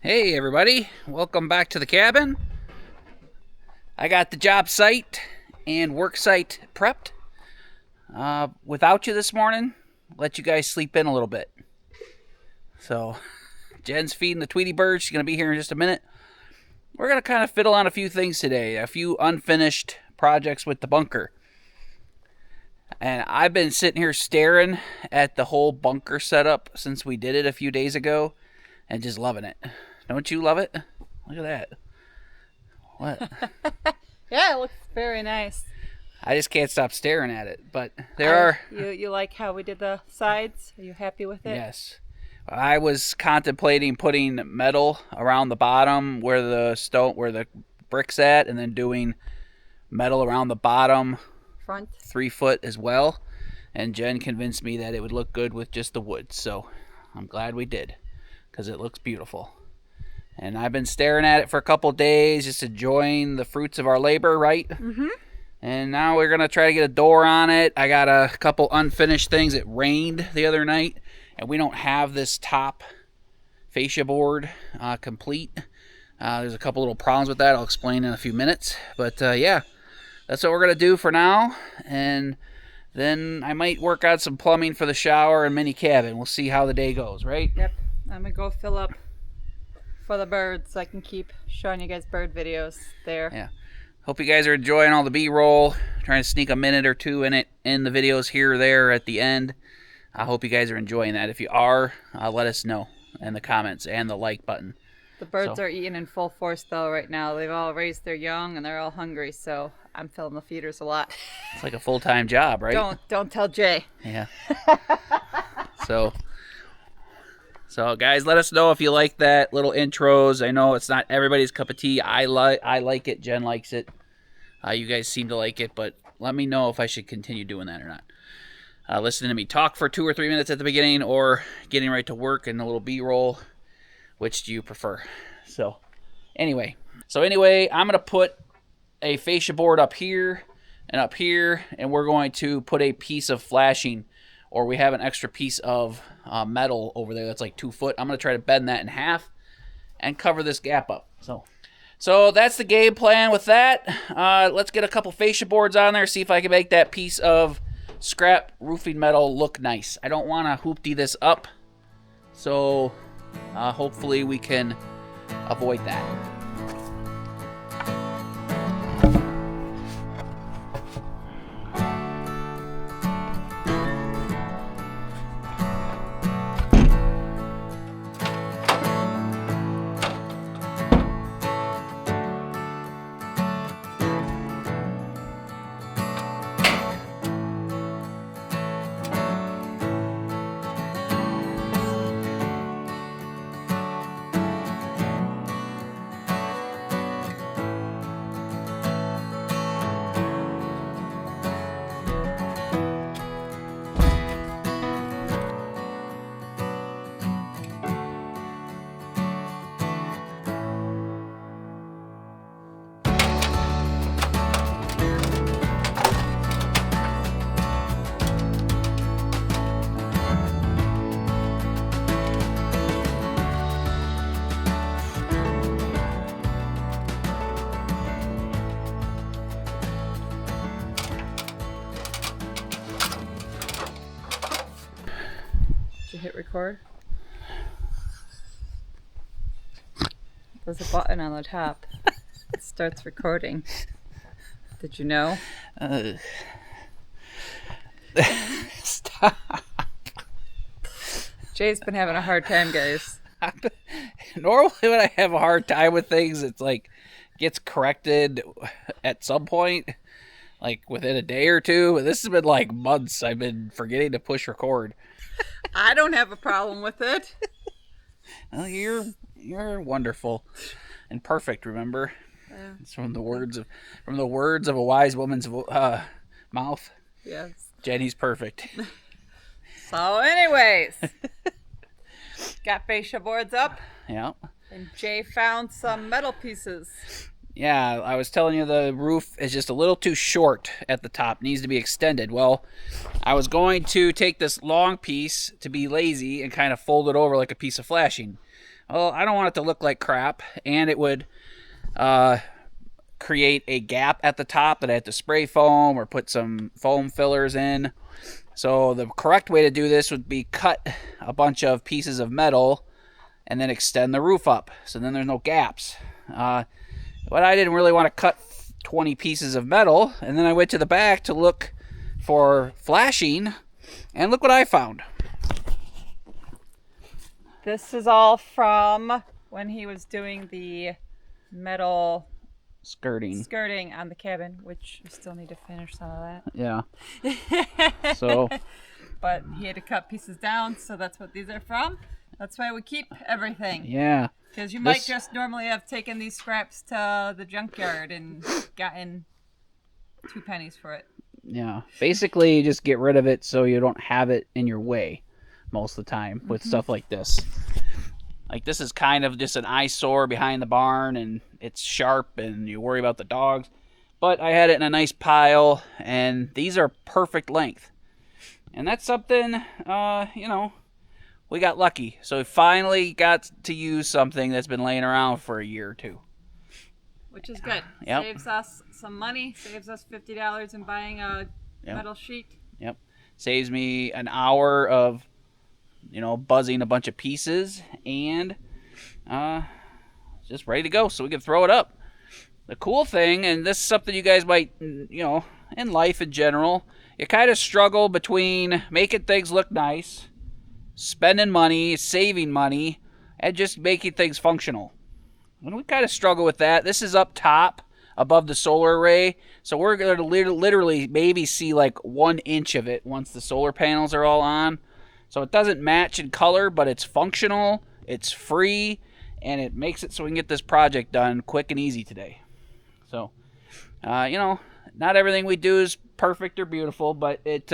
Hey everybody, welcome back to the cabin. I got the job site and work site prepped. Without you this morning, let you guys sleep in a little bit. So, Jen's feeding the Tweety bird. She's going to be here in just a minute. We're going to kind of fiddle on a few things today, a few unfinished projects with the bunker. And I've been sitting here staring at the whole bunker setup since we did it a few days ago and just loving it. Don't you love it? Look at that. What? Yeah, it looks very nice. I just can't stop staring at it. But there are... You like how we did the sides? Are you happy with it? Yes. I was contemplating putting metal around the bottom where the brick's at, and then doing metal around the bottom Front 3 foot as well. And Jen convinced me that it would look good with just the wood. So I'm glad we did, because it looks beautiful. And I've been staring at it for a couple days, just enjoying the fruits of our labor, right? Mm-hmm. And now we're going to try to get a door on it. I got a couple unfinished things. It rained the other night, and we don't have this top fascia board complete. There's a couple little problems with that. I'll explain in a few minutes. But, yeah, that's what we're going to do for now. And then I might work on some plumbing for the shower and mini cabin. We'll see how the day goes, right? Yep. I'm going to go fill up for the birds so I can keep showing you guys bird videos there. Yeah. Hope you guys are enjoying all the B-roll. Trying to sneak a minute or two in the videos here or there at the end. I hope you guys are enjoying that. If you are, let us know in the comments and the like button. The birds are eating in full force though right now. They've all raised their young and they're all hungry, so I'm filling the feeders a lot. It's like a full-time job, right? Don't tell Jay. Yeah. So guys, let us know if you like that little intros. I know it's not everybody's cup of tea. I like it. Jen likes it. You guys seem to like it, but let me know if I should continue doing that or not. Listening to me talk for 2 or 3 minutes at the beginning, or getting right to work and a little B-roll. Which do you prefer? So anyway, I'm gonna put a fascia board up here, and we're going to put a piece of flashing, or we have an extra piece of metal over there that's like 2 foot. I'm going to try to bend that in half and cover this gap up. So that's the game plan with that. Let's get a couple fascia boards on there, see if I can make that piece of scrap roofing metal look nice. I don't want to hoopty this up, so hopefully we can avoid that. Hit record. There's a button on the top. It starts recording. Did you know? Stop. Jay's been having a hard time, guys. Normally when I have a hard time with things, it's like gets corrected at some point, like within a day or two. But this has been like months. I've been forgetting to push record. I don't have a problem with it. Well, you're wonderful and perfect. Remember, it's from the words of a wise woman's mouth. Yes, Jenny's perfect. So, anyways, got fascia boards up. Yeah. And Jay found some metal pieces. Yeah, I was telling you the roof is just a little too short at the top. Needs to be extended. Well, I was going to take this long piece to be lazy and kind of fold it over like a piece of flashing. Well, I don't want it to look like crap, and it would create a gap at the top that I have to spray foam or put some foam fillers in. So the correct way to do this would be cut a bunch of pieces of metal and then extend the roof up, so then there's no gaps. But I didn't really want to cut 20 pieces of metal, and then I went to the back to look for flashing, and look what I found. This is all from when he was doing the metal skirting on the cabin, which we still need to finish some of that. Yeah. So. But he had to cut pieces down, so that's what these are from. That's why we keep everything. Yeah. Because you might just normally have taken these scraps to the junkyard and gotten 2 pennies for it. Yeah. Basically, you just get rid of it so you don't have it in your way most of the time with stuff like this. Like, this is kind of just an eyesore behind the barn, and it's sharp, and you worry about the dogs. But I had it in a nice pile, and these are perfect length. And that's something, we got lucky. So we finally got to use something that's been laying around for a year or two. Which is good. Yep. Saves us some money. Saves us $50 in buying a metal sheet. Yep. Saves me an hour of, buzzing a bunch of pieces, and just ready to go so we can throw it up. The cool thing, and this is something you guys might, in life in general, you kind of struggle between making things look nice, spending money, saving money, and just making things functional. And we kind of struggle with that. This is up top above the solar array, so we're going to literally maybe see like 1 inch of it once the solar panels are all on. So it doesn't match in color, but it's functional, it's free, and it makes it so we can get this project done quick and easy today. So, not everything we do is perfect or beautiful, but it,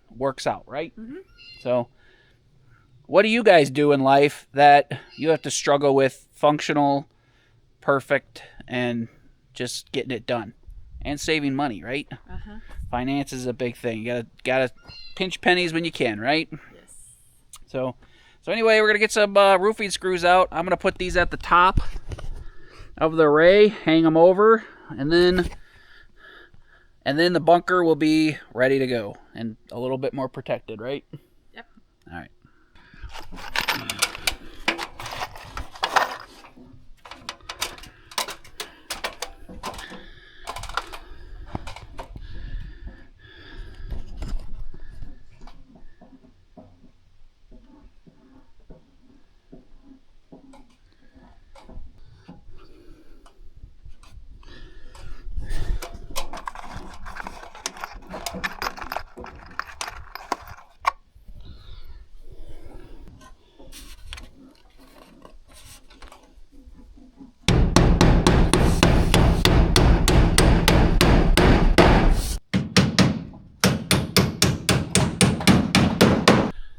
works out, right? Mm-hmm. So, what do you guys do in life that you have to struggle with functional, perfect, and just getting it done? And saving money, right? Uh-huh. Finance is a big thing. You gotta pinch pennies when you can, right? Yes. So anyway, we're gonna get some roofing screws out. I'm gonna put these at the top of the array, hang them over, and then the bunker will be ready to go and a little bit more protected, right? Yep. All right.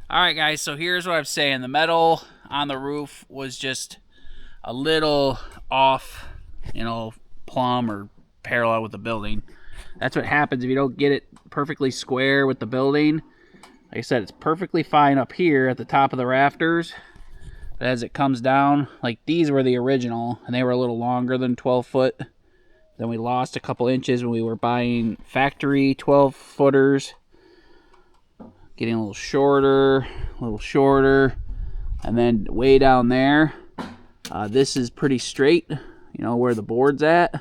Alright guys, so here's what I'm saying. The metal on the roof was just a little off, plumb or parallel with the building. That's what happens if you don't get it perfectly square with the building. Like I said, it's perfectly fine up here at the top of the rafters. But as it comes down, like these were the original, and they were a little longer than 12 foot. Then we lost a couple inches when we were buying factory 12 footers. Getting a little shorter, and then way down there, this is pretty straight, where the board's at,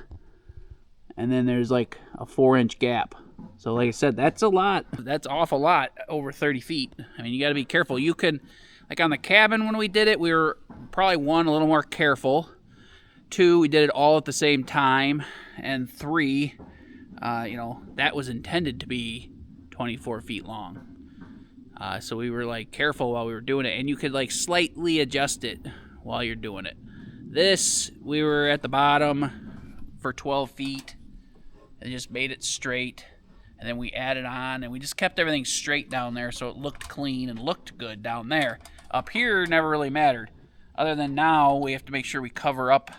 and then there's like a 4-inch gap. So like I said, that's a lot. That's awful lot, over 30 feet. I mean, you got to be careful. You can, like on the cabin when we did it, we were probably 1, a little more careful. 2, we did it all at the same time, and 3, that was intended to be 24 feet long. So we were like careful while we were doing it, and you could like slightly adjust it while you're doing it. This, we were at the bottom for 12 feet and just made it straight, and then we added on, and we just kept everything straight down there so it looked clean and looked good down there. Up here never really mattered, other than now we have to make sure we cover up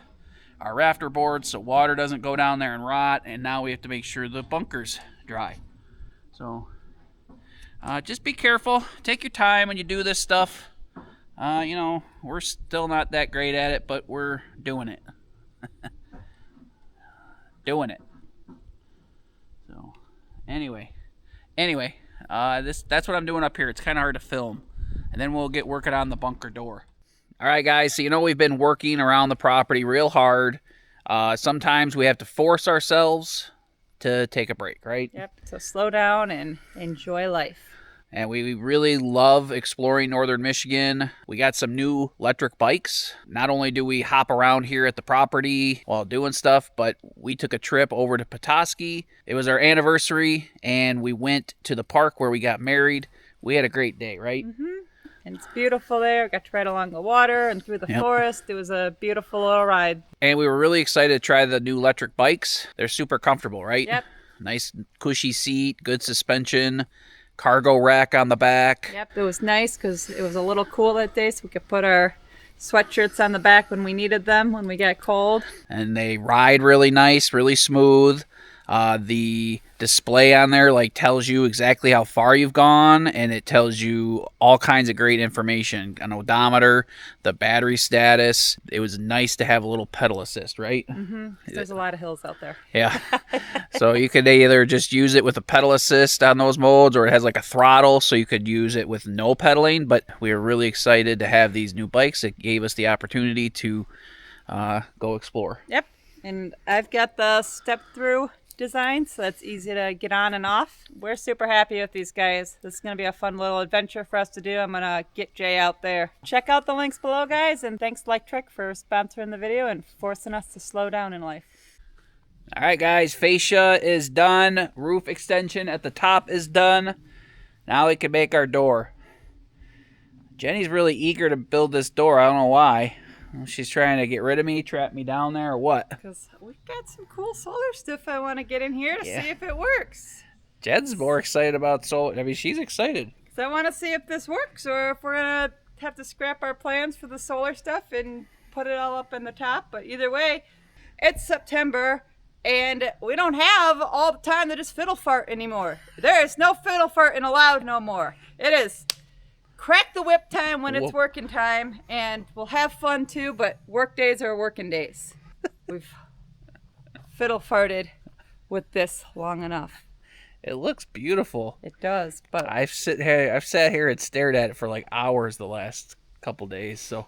our rafter boards so water doesn't go down there and rot, and now we have to make sure the bunker's dry. So just be careful. Take your time when you do this stuff. You know, we're still not that great at it, but we're doing it. Doing it. So, anyway, that's what I'm doing up here. It's kind of hard to film, and then we'll get working on the bunker door. All right, guys. So you know we've been working around the property real hard. Sometimes we have to force ourselves to take a break, right? Yep. So slow down and enjoy life. And we really love exploring northern Michigan. We got some new electric bikes. Not only do we hop around here at the property while doing stuff, but we took a trip over to Petoskey. It was our anniversary, and we went to the park where we got married. We had a great day, right? Mm-hmm. And it's beautiful there. Got to ride along the water and through the forest. It was a beautiful little ride. And we were really excited to try the new electric bikes. They're super comfortable, right? Yep. Nice cushy seat, good suspension. Cargo rack on the back. Yep, it was nice because it was a little cool that day, so we could put our sweatshirts on the back when we needed them, when we got cold. And they ride really nice, really smooth. The display on there like tells you exactly how far you've gone, and it tells you all kinds of great information. An odometer, the battery status. It was nice to have a little pedal assist, right? Mm-hmm. There's a lot of hills out there. Yeah. So you could either just use it with a pedal assist on those modes, or it has like a throttle, so you could use it with no pedaling. But we were really excited to have these new bikes. It gave us the opportunity to go explore. Yep. And I've got the step-through design, so that's easy to get on and off. We're super happy with these guys. This is going to be a fun little adventure for us to do. I'm going to get Jay out there. Check out the links below, guys, and thanks Electric for sponsoring the video and forcing us to slow down in life. All right, guys, fascia is done. Roof extension at the top is done. Now we can make our door. Jenny's really eager to build this door. I don't know why. She's trying to get rid of me, trap me down there, or what? Because we've got some cool solar stuff I want to get in here to see if it works. Jen's more excited about solar. I mean, she's excited. Because I want to see if this works, or if we're going to have to scrap our plans for the solar stuff and put it all up in the top. But either way, it's September, and we don't have all the time to just fiddle fart anymore. There is no fiddle farting allowed no more. It is crack the whip time when it's working time, and we'll have fun too, but work days are working days. We've fiddle farted with this long enough. It looks beautiful. It does, but I've sat here and stared at it for like hours the last couple days. So,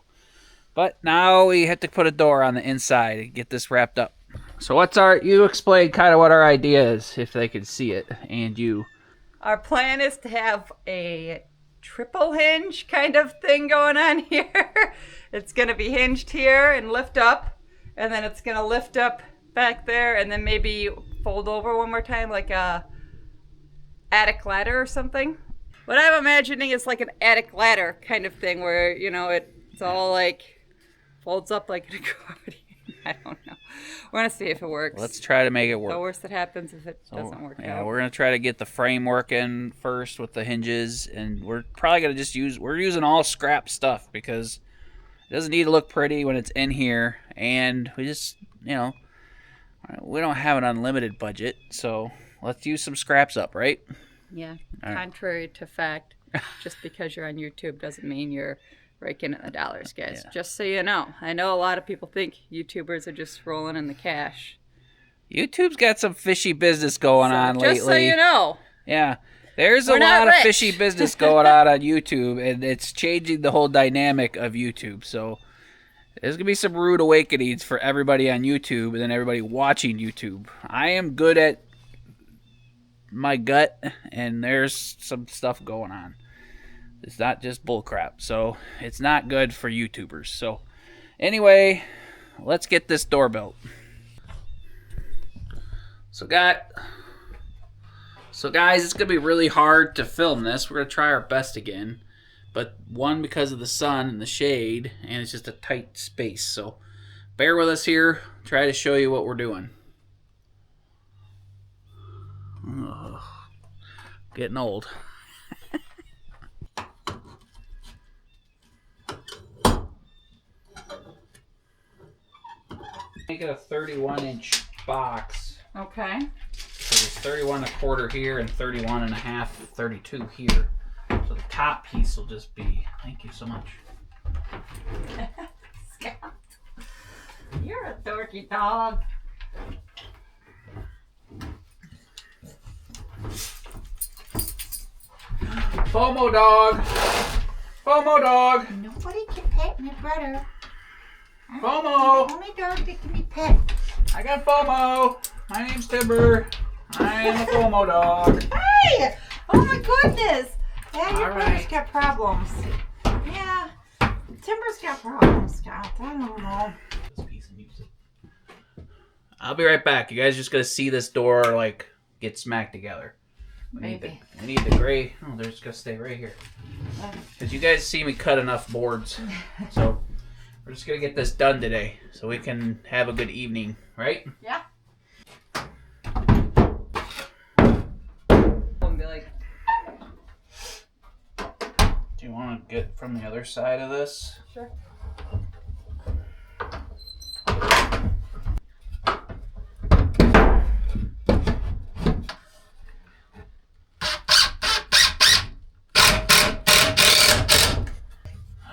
but now we have to put a door on the inside and get this wrapped up. So you explain kind of what our idea is, if they can see it, and you. Our plan is to have a triple hinge kind of thing going on here. It's going to be hinged here and lift up, and then it's going to lift up back there, and then maybe fold over one more time like a attic ladder or something. What I'm imagining is like an attic ladder kind of thing where, you know, it's all like folds up like an accordion. I don't know. We're going to see if it works. Let's try to make it work. The worst that happens if it doesn't work out. We're going to try to get the frame working first with the hinges, and we're probably going to we're using all scrap stuff because it doesn't need to look pretty when it's in here, and we just, you know, we don't have an unlimited budget, so let's use some scraps up, right? Yeah. Contrary to fact, just because you're on YouTube doesn't mean you're raking in the dollars, guys. Yeah. Just so you know. I know a lot of people think YouTubers are just rolling in the cash. YouTube's got some fishy business going on lately. Just so you know. Yeah. There's a lot of fishy business going on YouTube, and it's changing the whole dynamic of YouTube. So there's going to be some rude awakenings for everybody on YouTube and then everybody watching YouTube. I am good at my gut, and there's some stuff going on. It's not just bullcrap, so it's not good for YouTubers. So anyway, let's get this door built. So guys, it's going to be really hard to film this. We're going to try our best again. But one, because of the sun and the shade, and it's just a tight space. So bear with us here. Try to show you what we're doing. Ugh, getting old. Make it a 31-inch box. Okay. So there's 31 1/4 here and 31 1/2, 32 here. So the top piece will just be, thank you so much. Lucky dog. FOMO dog. FOMO dog. Nobody can pet my brother. FOMO. The only dog that can be pet. I got FOMO. My name's Timber. I am a FOMO dog. Hey! Oh my goodness! Yeah, your All brother's right. got problems. Yeah, Timber's got problems, Scott. I don't know. This piece of music. I'll be right back. You guys just gotta see this door like get smacked together. We need the gray. Oh, they're just gonna stay right here. Cause you guys see me cut enough boards, so we're just gonna get this done today, so we can have a good evening, right? Yeah. Be like, Do you want to get from the other side of this? sure.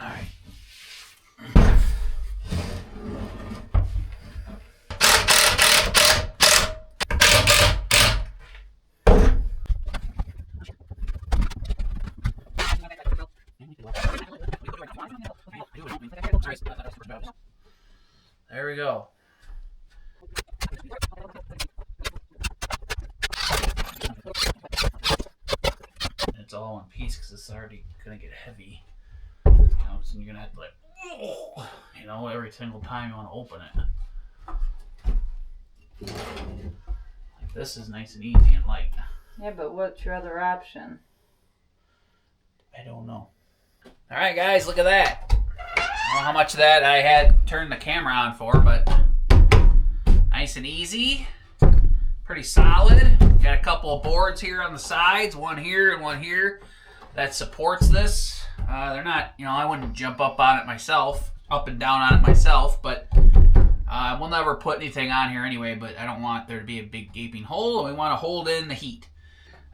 All right. There we go. It's all in piece because it's already gonna get heavy. So you're gonna have to like, every single time you want to open it. Like this is nice and easy and light. Yeah, but what's your other option? I don't know. All right, guys, look at that. I don't know how much of that I had turned the camera on for, but nice and easy. Pretty solid. Got a couple of boards here on the sides, one here and one here, that supports this. They're not, I wouldn't jump up on it myself, up and down on it myself, but we'll never put anything on here anyway, but I don't want there to be a big gaping hole, and we want to hold in the heat.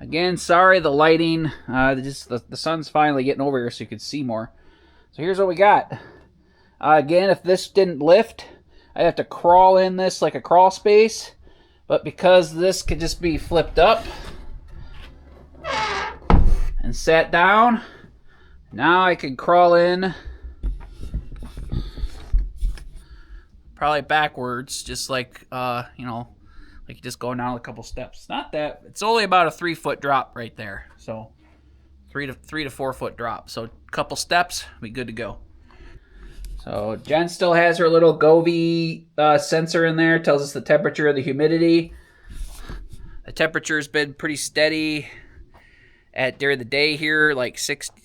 Again, sorry the lighting, the sun's finally getting over here so you can see more. So here's what we got. Again, if this didn't lift, I'd have to crawl in this like a crawl space, but because this could just be flipped up and sat down, now I can crawl in probably backwards, just like, like just going down a couple steps. Not that, it's only about a 3-foot drop right there. So 3 to 4 foot drop. So a couple steps, be good to go. So Jen still has her little Govee sensor in there. Tells us the temperature of the humidity. The temperature's been pretty steady during the day here, like 60,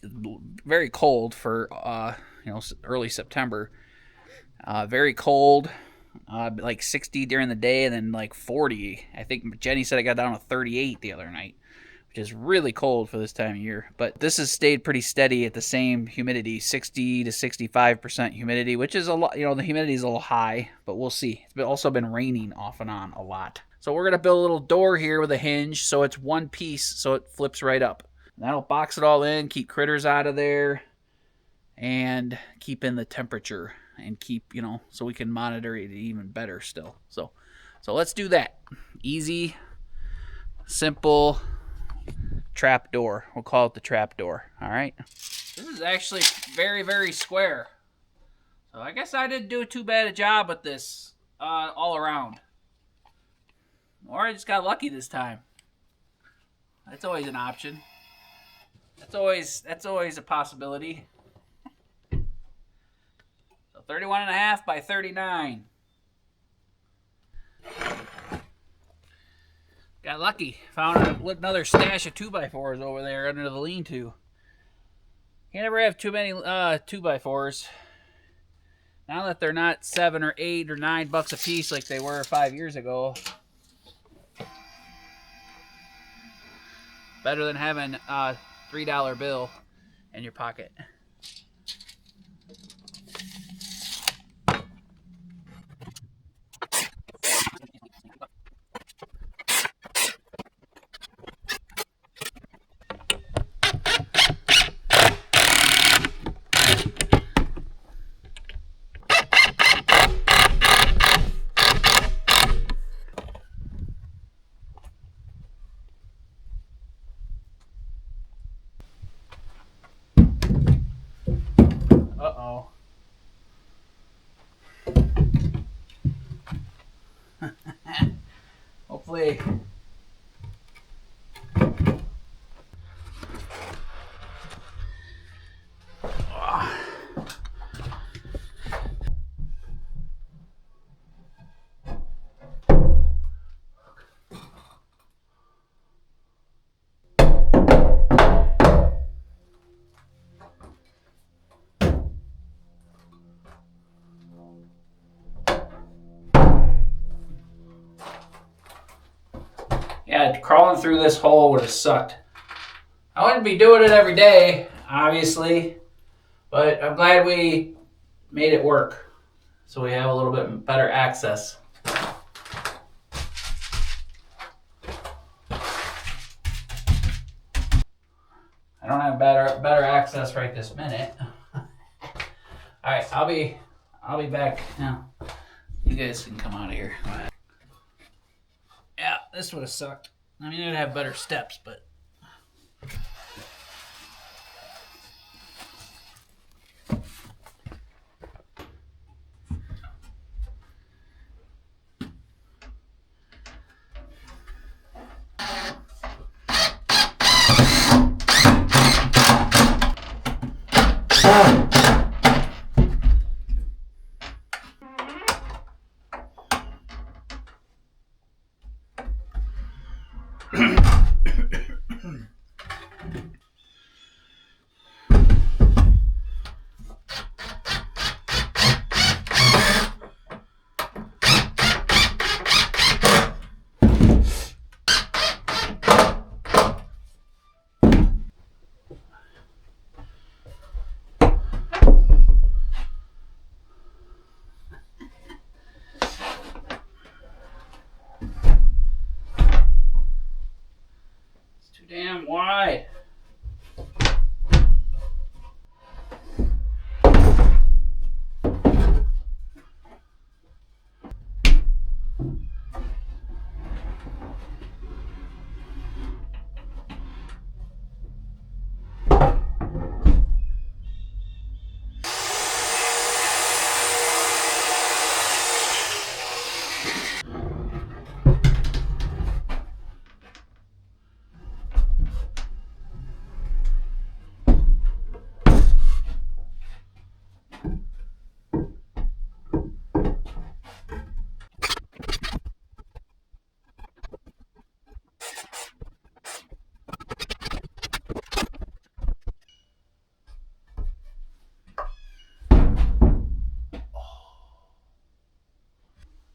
very cold for early September. Very cold, like 60 during the day, and then like 40. I think Jenny said I got down to 38 the other night, which is really cold for this time of year. But this has stayed pretty steady at the same humidity, 60 to 65% humidity, which is a lot. The humidity is a little high, but we'll see. It's also been raining off and on a lot. So we're going to build a little door here with a hinge, so it's one piece, so it flips right up. And that'll box it all in, keep critters out of there, and keep in the temperature, and keep, so we can monitor it even better still. So let's do that. Easy, simple trap door. We'll call it the trap door. All right. This is actually very, very square. So I guess I didn't do too bad a job with this all around. Or I just got lucky this time. That's always an option. That's always a possibility. So 31.5 by 39. Got lucky. Found another stash of 2x4s over there under the lean-to. You never have too many 2x4s. Now that they're not $7 or $8 or $9 a piece like they were 5 years ago. Better than having a $3 bill in your pocket. So hopefully. Yeah, crawling through this hole would have sucked. I wouldn't be doing it every day, obviously, but I'm glad we made it work. So we have a little bit better access. I don't have better access right this minute. All right, I'll be back now. You guys can come out of here. Yeah, this would have sucked. I mean, it'd have better steps, but. Damn wide.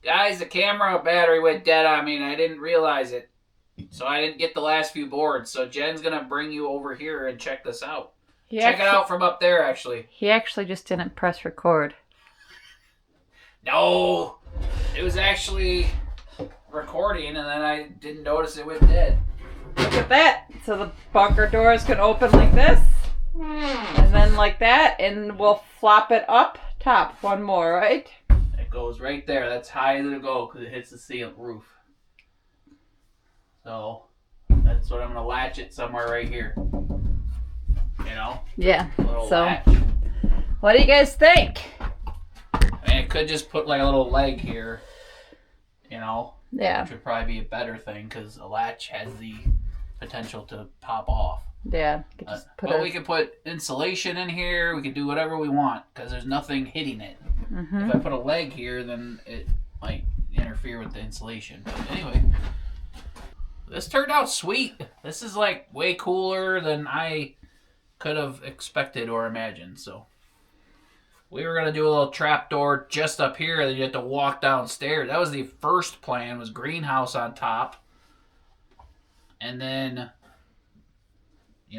Guys, the camera battery went dead on me and I didn't realize it. So I didn't get the last few boards. So Jen's going to bring you over here and check this out. Check it out from up there, actually. He actually just didn't press record. No! It was actually recording and then I didn't notice it went dead. Look at that. So the bunker doors can open like this. And then like that. And we'll flop it up top. One more, right? It goes right there. That's high as it'll go because it hits the ceiling roof. So that's what I'm going to latch it somewhere right here. You know? Yeah. So latch. What do you guys think? I mean, it could just put like a little leg here. You know? Yeah. Which would probably be a better thing because a latch has the potential to pop off. Yeah. But we could put insulation in here. We could do whatever we want because there's nothing hitting it. Mm-hmm. If I put a leg here, then it might interfere with the insulation. But anyway, this turned out sweet. This is like way cooler than I could have expected or imagined. So we were gonna do a little trap door just up here, then you have to walk downstairs. That was the first plan, was greenhouse on top, and then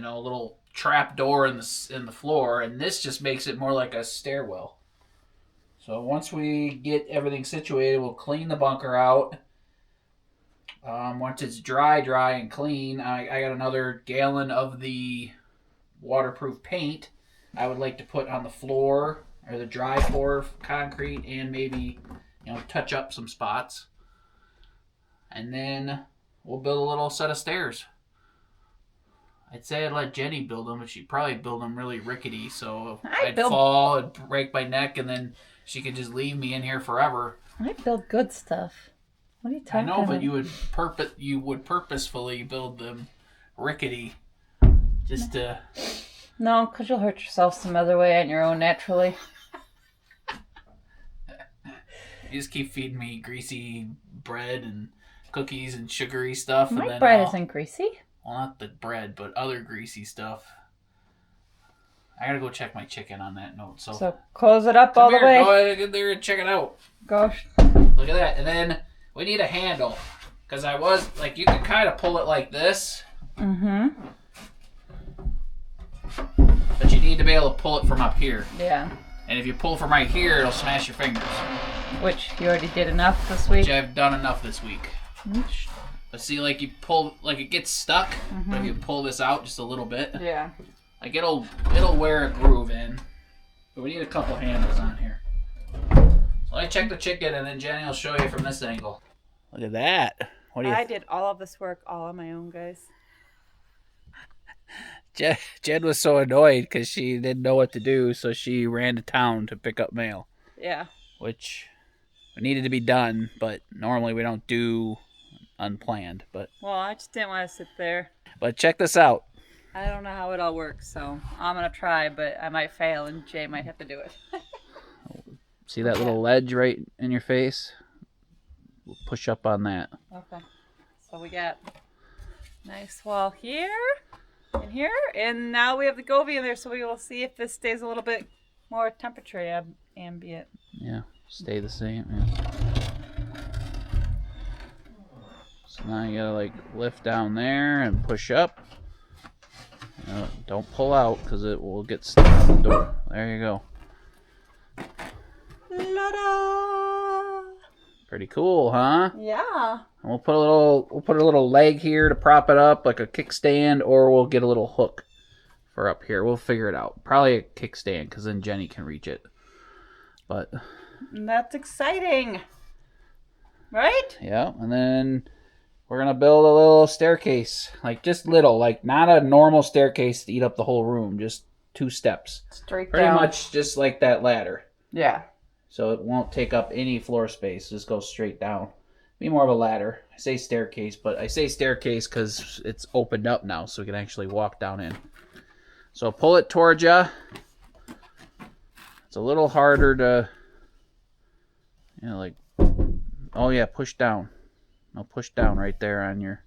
a little trap door in the floor, and this just makes it more like a stairwell. So once we get everything situated, we'll clean the bunker out. Once it's dry and clean, I got another gallon of the waterproof paint I would like to put on the floor or the dry pour concrete and maybe touch up some spots. And then we'll build a little set of stairs. I'd say I'd let Jenny build them, but she'd probably build them really rickety, so I'd I'd build- fall and break my neck, and then she could just leave me in here forever. I build good stuff. What are you I talking know, about? but you would purposefully build them rickety, just to. No, because you'll hurt yourself some other way on your own naturally. You just keep feeding me greasy bread and cookies and sugary stuff. My and then bread isn't greasy. Well, not the bread, but other greasy stuff. I gotta go check my chicken on that note. So close it up all the way. Go ahead, get there and check it out. Gosh. Look at that. And then we need a handle. Because you can kind of pull it like this. Mm-hmm. But you need to be able to pull it from up here. Yeah. And if you pull from right here, it'll smash your fingers. Which you already did enough this week. Which I've done enough this week. But see, like you pull, like it gets stuck. Mm-hmm. But if you pull this out just a little bit, yeah, like it'll wear a groove in. But we need a couple handles on here. So let me check the chicken, and then Jenny will show you from this angle. Look at that. What do you? I did all of this work all on my own, guys. Jen was so annoyed because she didn't know what to do, so she ran to town to pick up mail. Yeah. Which needed to be done, but normally we don't do unplanned. But well, I just didn't want to sit there. But check this out. I don't know how it all works, so I'm gonna try, but I might fail, and Jay might have to do it. See that little ledge right in your face? We'll push up on that. Okay. So we got nice wall here, and here, and now we have the Govee in there, so we will see if this stays a little bit more temperature ambient. Yeah, stay the same. Yeah. So now you gotta like lift down there and push up. Don't pull out because it will get stuck on the door. There you go. La-da! Pretty cool, huh? Yeah. And we'll put a little leg here to prop it up, like a kickstand, or we'll get a little hook for up here. We'll figure it out. Probably a kickstand, because then Jenny can reach it. But that's exciting, right? Yeah, and then we're gonna build a little staircase, like just little, like not a normal staircase to eat up the whole room, just 2 steps. Straight Pretty down. much just like that ladder. Yeah. So it won't take up any floor space. Just go straight down. Be more of a ladder. I say staircase, but I say staircase because it's opened up now, so we can actually walk down in. So pull it towards you. It's a little harder to, like, oh yeah, push down. No, push down right there on your.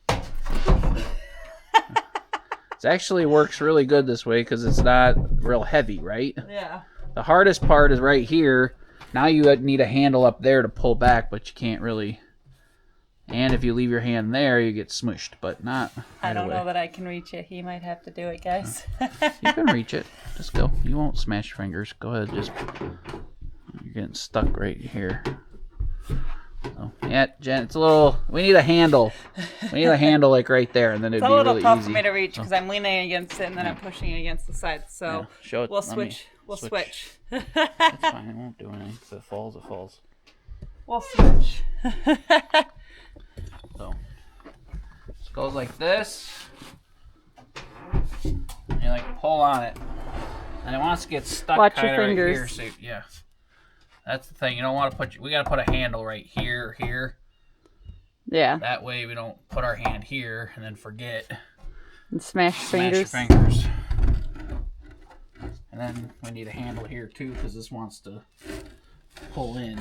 It actually works really good this way because it's not real heavy, right? Yeah. The hardest part is right here. Now you need a handle up there to pull back, but you can't really. And if you leave your hand there, you get smushed, but not right I don't away. know that I can reach it. He might have to do it, guys. You can reach it. Just go. You won't smash your fingers. Go ahead. Just. You're getting stuck right here. So, yeah, Jen, it's a little. We need a handle. We need a handle like right there, and then it'd It's be a little really tough easy. for me to reach because I'm leaning against it and then I'm pushing it against the side. So Yeah, show it. we'll Let me switch. We'll switch. It's fine. It won't do anything. If it falls, it falls. We'll switch. So it goes like this. And you like pull on it, and it wants to get stuck Watch your kind of right fingers. here. So yeah, that's the thing. You don't want to put. We got to put a handle right here, or here. Yeah. That way we don't put our hand here and then forget. And smash Smash fingers. your fingers. And then we need a handle here too, because this wants to pull in.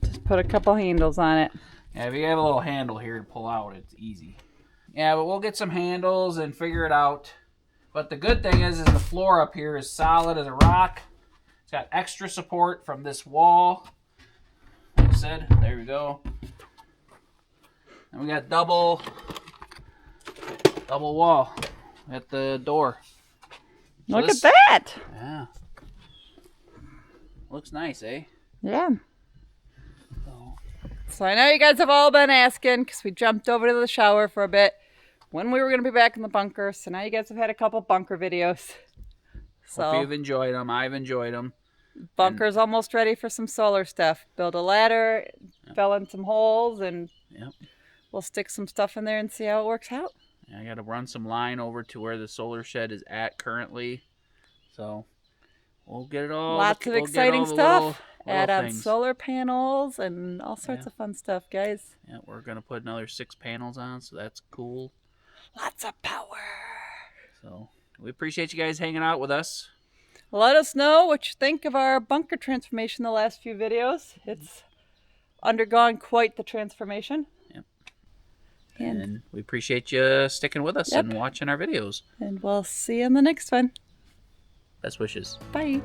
Just put a couple handles on it. Yeah, if you have a little handle here to pull out, it's easy. Yeah, but we'll get some handles and figure it out. But the good thing is the floor up here is solid as a rock. It's got extra support from this wall. Like I said, there we go. And we got double wall at the door. So Look at that. Yeah. Looks nice, eh? Yeah. So I know you guys have all been asking because we jumped over to the shower for a bit when we were going to be back in the bunker. So now you guys have had a couple bunker videos. So Hope you've enjoyed them. I've enjoyed them. bunker's almost ready for some solar stuff. Build a ladder, fill in some holes, and we'll stick some stuff in there and see how it works out. I got to run some line over to where the solar shed is at currently. So we'll get it all. Lots of we'll get exciting all the stuff. little Add on things. solar panels and all sorts of fun stuff, guys. Yeah, we're gonna put another 6 panels on, so that's cool. Lots of power. So we appreciate you guys hanging out with us. Let us know what you think of our bunker transformation the last few videos. It's undergone quite the transformation. Yep. And And we appreciate you sticking with us and watching our videos. And we'll see you in the next one. Best wishes. Bye.